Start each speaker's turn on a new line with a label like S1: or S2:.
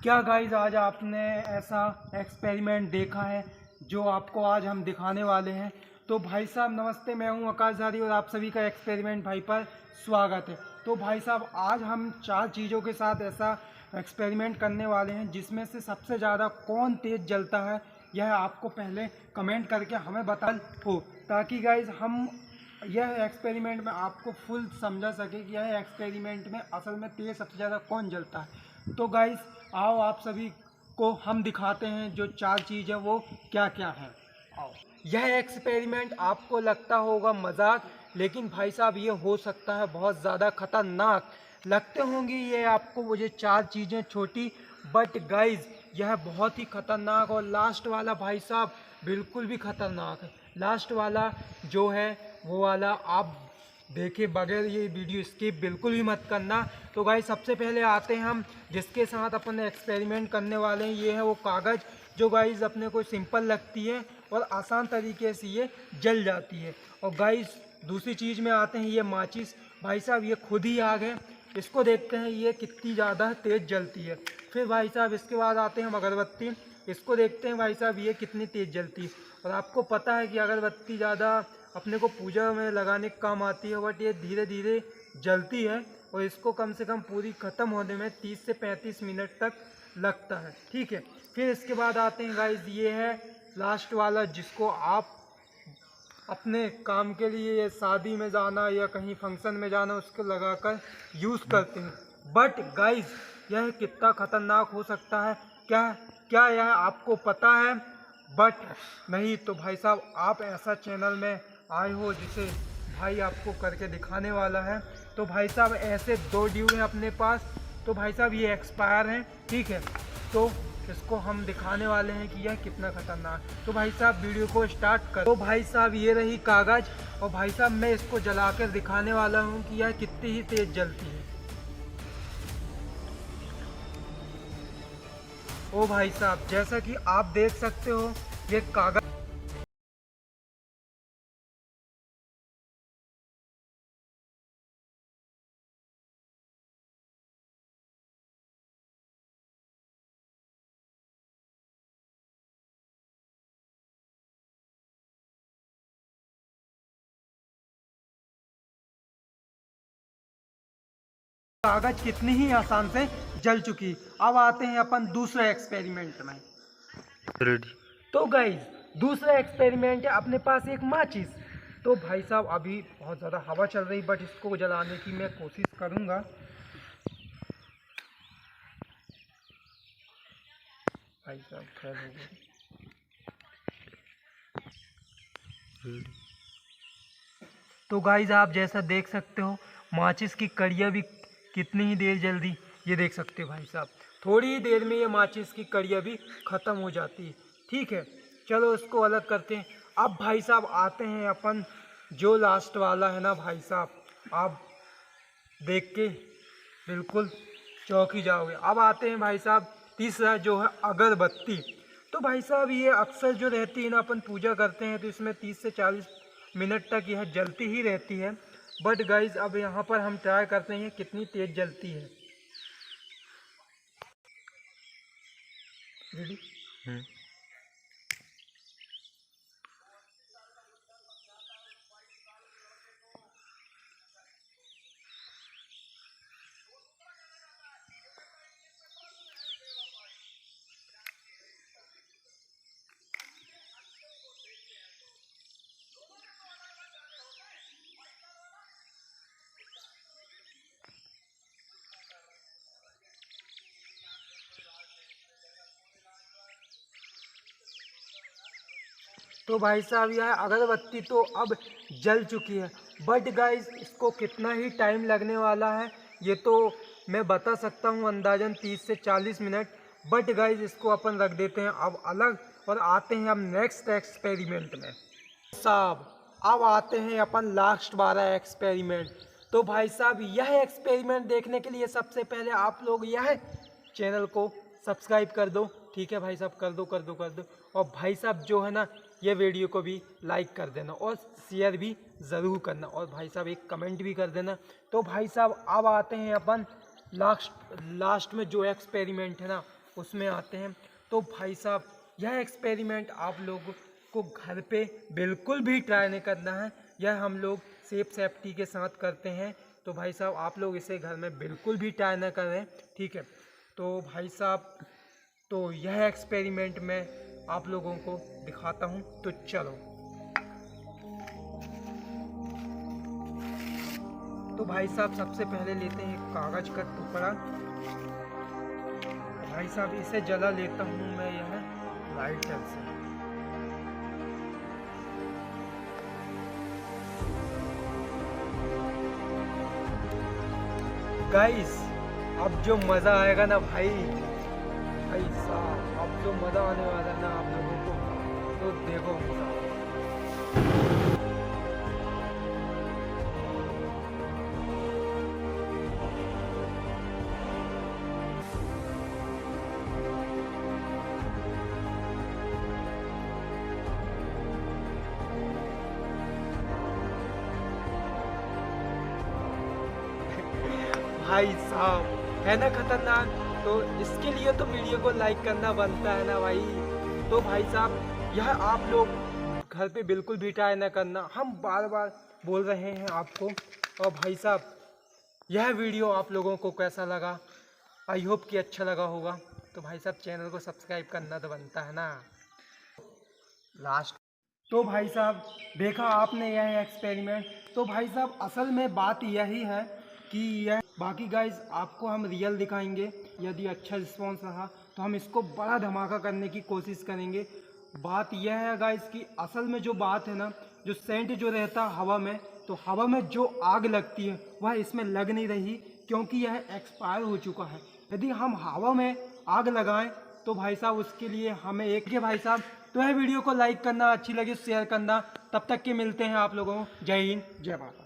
S1: क्या गाइज आज आपने ऐसा एक्सपेरिमेंट देखा है जो आपको आज हम दिखाने वाले हैं। तो भाई साहब नमस्ते, मैं हूं आकाशधारी और आप सभी का एक्सपेरिमेंट भाई पर स्वागत है। तो भाई साहब आज हम 4 चीज़ों के साथ ऐसा एक्सपेरिमेंट करने वाले हैं जिसमें से सबसे ज़्यादा कौन तेज़ जलता है यह आपको पहले कमेंट करके हमें बता हो, ताकि गाइज हम यह एक्सपेरिमेंट में आपको फुल समझा सके कि यह एक्सपेरिमेंट में असल में तेज़ सबसे ज़्यादा कौन जलता है। तो गाइज आओ आप सभी को हम दिखाते हैं जो 4 चीज़ है वो क्या क्या है। आओ, यह एक्सपेरिमेंट आपको लगता होगा मजाक, लेकिन भाई साहब ये हो सकता है बहुत ज़्यादा खतरनाक। लगते होंगी ये आपको मुझे 4 चीज़ें छोटी, बट गाइज यह बहुत ही खतरनाक। और लास्ट वाला भाई साहब बिल्कुल भी खतरनाक है। लास्ट वाला जो है वो वाला आप देखिए बगैर ये वीडियो स्किप बिल्कुल भी मत करना। तो गाइस सबसे पहले आते हैं हम जिसके साथ अपन एक्सपेरिमेंट करने वाले हैं। ये है वो कागज़ जो गाइस अपने को सिंपल लगती है और आसान तरीके से ये जल जाती है। और गाइस दूसरी चीज़ में आते हैं ये माचिस। भाई साहब ये खुद ही आग है, इसको देखते हैं ये कितनी ज़्यादा तेज़ जलती है। फिर भाई साहब इसके बाद आते हैं हम अगरबत्ती, इसको देखते हैं भाई साहब ये कितनी तेज़ जलती है। और आपको पता है कि अगरबत्ती ज़्यादा अपने को पूजा में लगाने का काम आती है, बट ये धीरे धीरे जलती है और इसको कम से कम पूरी ख़त्म होने में 30 से 35 मिनट तक लगता है। ठीक है, फिर इसके बाद आते हैं गाइज ये है लास्ट वाला जिसको आप अपने काम के लिए शादी में जाना या कहीं फंक्शन में जाना उसको लगाकर यूज़ करते हैं। बट गाइज यह कितना ख़तरनाक हो सकता है क्या क्या यह आपको पता है? बट नहीं तो भाई साहब आप ऐसा चैनल में आए हो जिसे भाई आपको करके दिखाने वाला है। तो भाई साहब ऐसे 2 ड्यू हैं अपने पास। तो भाई साहब ये एक्सपायर हैं, ठीक है, तो इसको हम दिखाने वाले हैं कि यह कितना खतरनाक। तो भाई साहब वीडियो को स्टार्ट कर। तो भाई साहब ये रही कागज़ और भाई साहब मैं इसको जलाकर दिखाने वाला हूँ कि यह कितनी ही तेज़ जलती है। ओ भाई साहब जैसा कि आप देख सकते हो ये कागज़ कागज कितनी ही आसान से जल चुकी। अब आते हैं अपन दूसरे एक्सपेरिमेंट में।
S2: रेडी।
S1: तो गाइज दूसरा एक्सपेरिमेंट है अपने पास एक माचिस। तो भाई साहब अभी बहुत ज़्यादा हवा चल रही, बट इसको जलाने की मैं कोशिश करूँगा। भाई साहब खैर हो गई। तो गाइज आप जैसा देख सकते हो माचिस की कड़ियाँ भी कितनी ही देर जल्दी, ये देख सकते हो भाई साहब थोड़ी ही देर में ये माचिस की कड़ियाँ भी ख़त्म हो जाती है। ठीक है, चलो इसको अलग करते हैं। अब भाई साहब आते हैं अपन जो लास्ट वाला है ना भाई साहब, आप देख के बिल्कुल चौंक ही जाओगे। अब आते हैं भाई साहब तीसरा जो है अगरबत्ती। तो भाई साहब ये अक्सर जो रहती है ना अपन पूजा करते हैं तो इसमें 30 से 40 मिनट तक यह जलती ही रहती है। बट गाइज अब यहाँ पर हम ट्राई करते हैं कितनी तेज़ जलती है। रेडी? तो भाई साहब यह अगरबत्ती तो अब जल चुकी है, बट गाइस इसको कितना ही टाइम लगने वाला है ये तो मैं बता सकता हूँ अंदाजन 30 से 40 मिनट। बट गाइस इसको अपन रख देते हैं अब अलग और आते हैं हम नेक्स्ट एक्सपेरिमेंट में। साहब अब आते हैं अपन लास्ट वाला एक्सपेरिमेंट। तो भाई साहब यह एक्सपेरिमेंट देखने के लिए सबसे पहले आप लोग यह चैनल को सब्सक्राइब कर दो। ठीक है भाई साहब, कर दो कर दो कर दो। और भाई साहब जो है ना ये वीडियो को भी लाइक कर देना और शेयर भी ज़रूर करना, और भाई साहब एक कमेंट भी कर देना। तो भाई साहब अब आते हैं अपन लास्ट में जो एक्सपेरिमेंट है ना उसमें आते हैं। तो भाई साहब यह एक्सपेरिमेंट आप लोगों को घर पे बिल्कुल भी ट्राई नहीं करना है। यह हम लोग सेफ्टी के साथ करते हैं। तो भाई साहब आप लोग इसे घर में बिल्कुल भी ट्राई ना करें, ठीक है। तो भाई साहब तो यह एक्सपेरिमेंट मैं आप लोगों को दिखाता हूँ, तो चलो। तो भाई साहब सबसे पहले लेते हैं कागज का टुकड़ा। भाई साहब इसे जला लेता हूँ मैं यह लाइटर से। गाइस अब जो मजा आएगा ना भाई साहब, अब जो मजा आने वाला है ना आप लोगों को, तो देखो मजा। भाई साहब है ना खतरनाक। तो इसके लिए तो वीडियो को लाइक करना बनता है ना भाई। तो भाई साहब यह आप लोग घर पे बिल्कुल भी ट्राई ना करना, हम बार बार बोल रहे हैं आपको। और भाई साहब यह वीडियो आप लोगों को कैसा लगा, आई होप कि अच्छा लगा होगा। तो भाई साहब चैनल को सब्सक्राइब करना तो बनता है ना लास्ट। तो भाई साहब देखा आपने यह एक्सपेरिमेंट। तो भाई साहब असल में बात यही है कि यह बाकी गाइज आपको हम रियल दिखाएंगे। यदि अच्छा रिस्पॉन्स रहा तो हम इसको बड़ा धमाका करने की कोशिश करेंगे। बात यह है गाइज कि असल में जो बात है ना, जो सेंट जो रहता है हवा में, तो हवा में जो आग लगती है वह इसमें लग नहीं रही, क्योंकि यह एक्सपायर हो चुका है। यदि हम हवा में आग लगाएं तो भाई साहब उसके लिए हमें एक है भाई साहब। तो यह वीडियो को लाइक करना, अच्छी लगे शेयर करना। तब तक के मिलते हैं आप लोगों को। जय हिंद जय भारत।